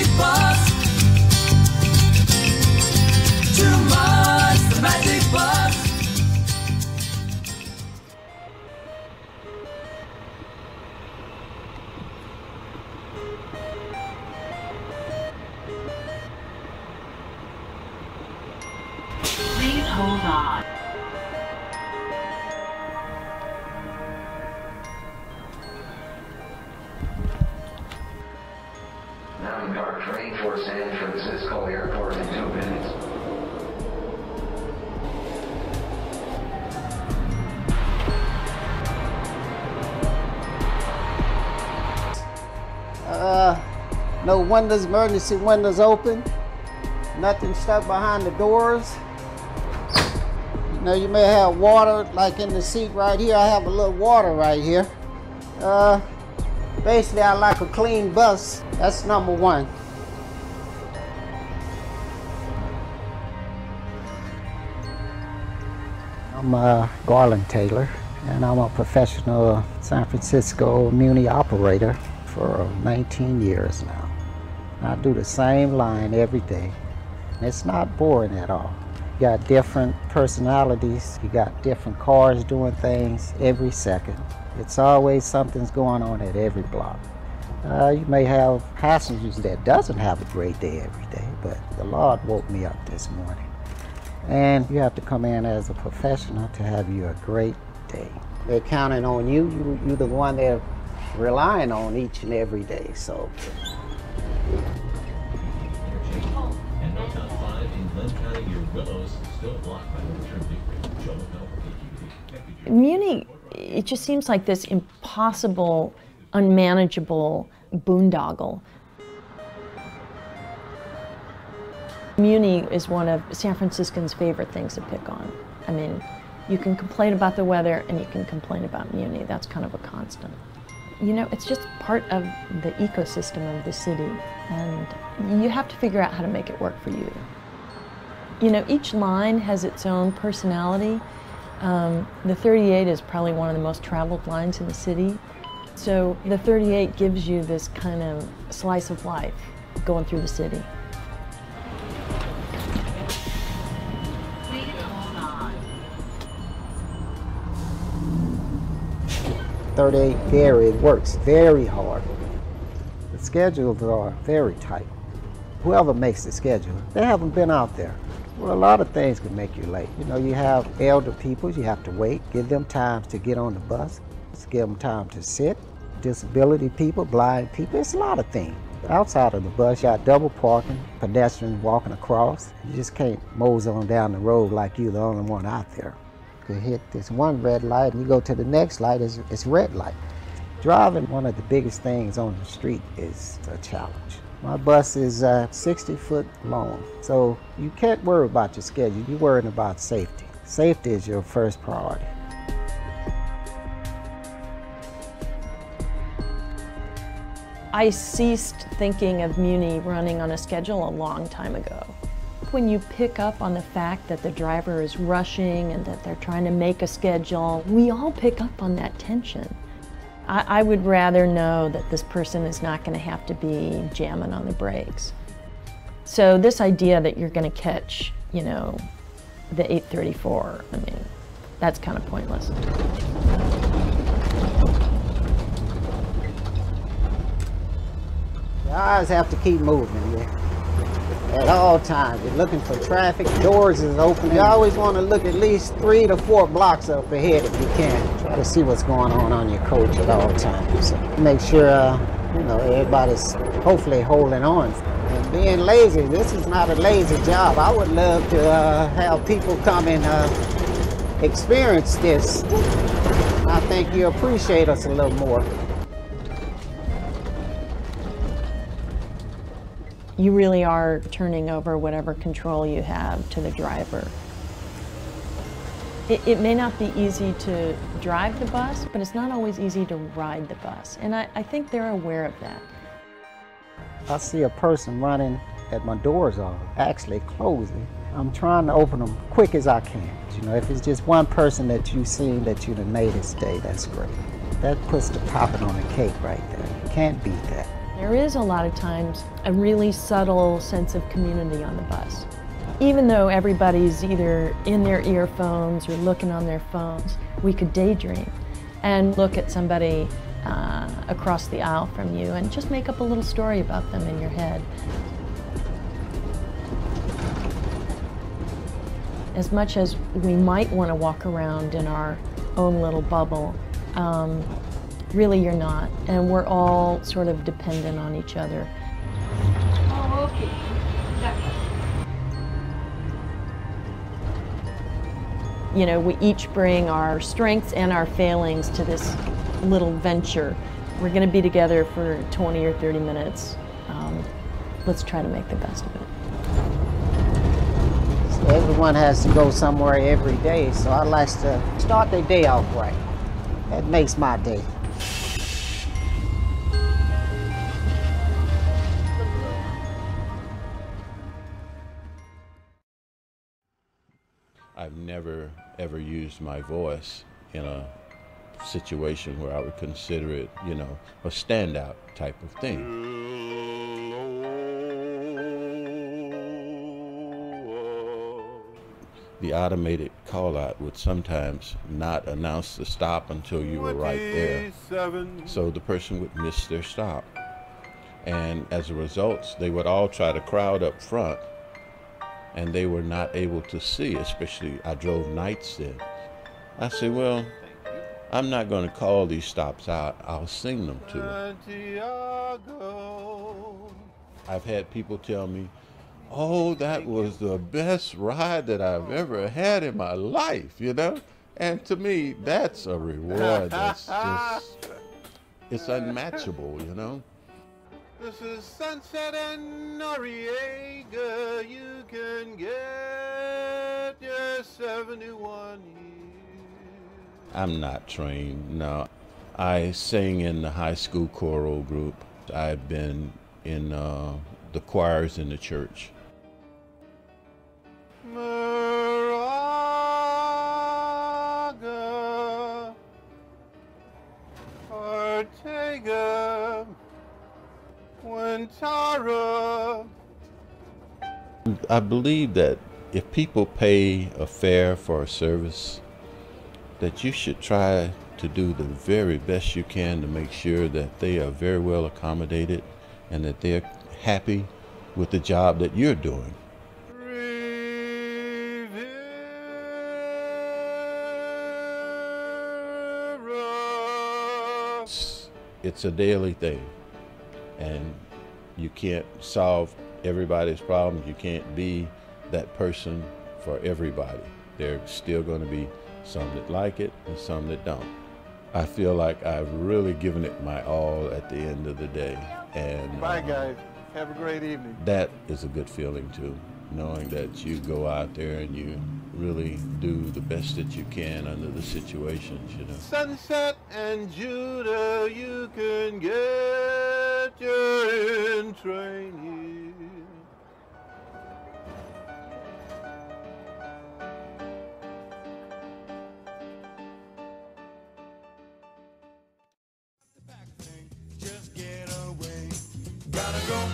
magic bus. Too much, the magic bus. Please hold on. Mountain Guard train for San Francisco Airport in 2 minutes. No windows, emergency windows open. Nothing stuck behind the doors. You know, you may have water like in the seat right here. I have a little water right here. Basically, I like a clean bus. That's number one. I'm Garland Taylor, and I'm a professional San Francisco MUNI operator for 19 years now. I do the same line every day. It's not boring at all. You got different personalities, you got different cars doing things every second. It's always something's going on at every block. You may have passengers that doesn't have a great day every day, but the Lord woke me up this morning. And you have to come in as a professional to have you a great day. They're counting on you. You're the one they're relying on each and every day. So. And Northbound 5 in Glen County near Willows, still blocked by overturned debris. MUNI, it just seems like this impossible, unmanageable boondoggle. MUNI is one of San Franciscans' favorite things to pick on. I mean, you can complain about the weather and you can complain about MUNI. That's kind of a constant. You know, it's just part of the ecosystem of the city, and you have to figure out how to make it work for you. You know, each line has its own personality. The 38 is probably one of the most traveled lines in the city. So the 38 gives you this kind of slice of life going through the city. 38 works very hard. The schedules are very tight. Whoever makes the schedule, they haven't been out there. Well, a lot of things can make you late. You know, you have elder people, you have to wait, give them time to get on the bus, give them time to sit. Disability people, blind people, it's a lot of things. Outside of the bus, you got double parking, pedestrians walking across. You just can't mose on down the road like you're the only one out there. You hit this one red light and you go to the next light, it's red light. Driving, one of the biggest things on the street is a challenge. My bus is 60 foot long, so you can't worry about your schedule, you're worrying about safety. Safety is your first priority. I ceased thinking of MUNI running on a schedule a long time ago. When you pick up on the fact that the driver is rushing and that they're trying to make a schedule, we all pick up on that tension. I would rather know that this person is not going to have to be jamming on the brakes. So this idea that you're going to catch, you know, the 834, I mean, that's kind of pointless. Your eyes have to keep moving, yeah. At all times. You're looking for traffic, doors is open. You always want to look at least 3 to 4 blocks up ahead if you can. Try to see what's going on your coach at all times. So make sure, you know, everybody's hopefully holding on. And being lazy, this is not a lazy job. I would love to have people come and experience this. I think you appreciate us a little more. You really are turning over whatever control you have to the driver. It may not be easy to drive the bus, but it's not always easy to ride the bus. And I think they're aware of that. I see a person running at my doors are actually closing. I'm trying to open them quick as I can. You know, if it's just one person that you've seen that you've made his day, that's great. That puts the topping on the cake right there. You can't beat that. There is a lot of times a really subtle sense of community on the bus. Even though everybody's either in their earphones or looking on their phones, we could daydream and look at somebody across the aisle from you and just make up a little story about them in your head. As much as we might want to walk around in our own little bubble, really you're not, and we're all sort of dependent on each other. Oh, okay. You know, we each bring our strengths and our failings to this little venture. We're going to be together for 20 or 30 minutes. Let's try to make the best of it. So everyone has to go somewhere every day, so I like to start their day off right. That makes my day. I've never ever used my voice in a situation where I would consider it, you know, a standout type of thing. The automated call out would sometimes not announce the stop until you were right there. So the person would miss their stop. And as a result, they would all try to crowd up front, and they were not able to see, especially I drove nights then. I said, well, I'm not going to call these stops out, I'll sing them to them. I've had people tell me, oh, that was the best ride that I've ever had in my life, you know? And to me, that's a reward that's just, it's unmatchable, you know? This is Sunset and Noriega, you can get your 71 years. I'm not trained, no. I sing in the high school choral group. I've been in the choirs in the church. Moraga, Ortega, Quintara. I believe that if people pay a fare for a service, that you should try to do the very best you can to make sure that they are very well accommodated and that they're happy with the job that you're doing. It's a daily thing, and you can't solve everybody's problems. You can't be that person for everybody. There's still going to be some that like it and some that don't. I feel like I've really given it my all at the end of the day. And bye, guys. Have a great evening. That is a good feeling too, knowing that you go out there and you really do the best that you can under the situations, you know. Sunset and Judah, you can get your in train here. Just get away. Gotta go.